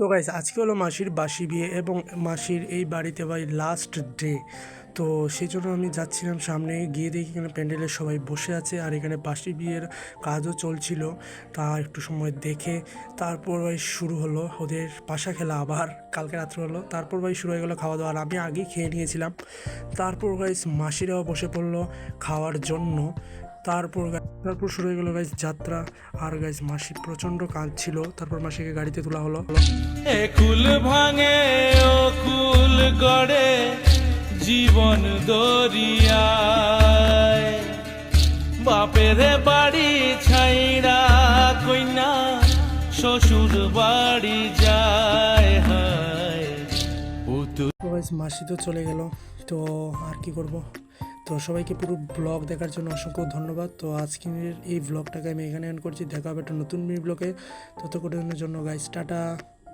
তো গাইস আজকে হলো মাসির বাসি বিয়ে এবং মাসির এই বাড়িতে ভাই লাস্ট ডে। তো সেই জন্য আমি যাচ্ছিলাম, সামনে গিয়ে দেখি এখানে প্যান্ডেলে সবাই বসে আছে আর এখানে বাসি বিয়ের কাজও চলছিল। তা একটু সময় দেখে তারপর ভাই শুরু হলো ওদের পাশা খেলা, আবার কালকে রাত্রে হলো। তারপর ভাই শুরু হয়ে গেলো খাওয়া দাওয়া, আর আমি আগেই খেয়ে নিয়েছিলাম। তারপর গাইস মাসিরাও বসে পড়লো খাওয়ার জন্য। তারপর শুরু হয়ে গেল গাইস যাত্রা। আর গাইস মাসি প্রচণ্ড কাঁদছিল, তারপর মাসিকে গাড়িতে তোলা হলো। এ কুল ভাঙে ও কুল গড়ে জীবন দরিয়ায়, বাপের বাড়ি ছাইড়া কইনা শ্বশুর বাড়ি যায় হায় পুতুল। তো গাইস মাসি তো চলে গেল, তো আর কি করব। তো সবাইকে পুরো ব্লগ দেখার জন্য অসংখ্য ধন্যবাদ। তো আজকের এই ব্লগটাকে আমি এখানে এন্ড করছি। দেখা হবে একটা নতুন ব্লগে, ততক্ষণের জন্য গাইস টাটা।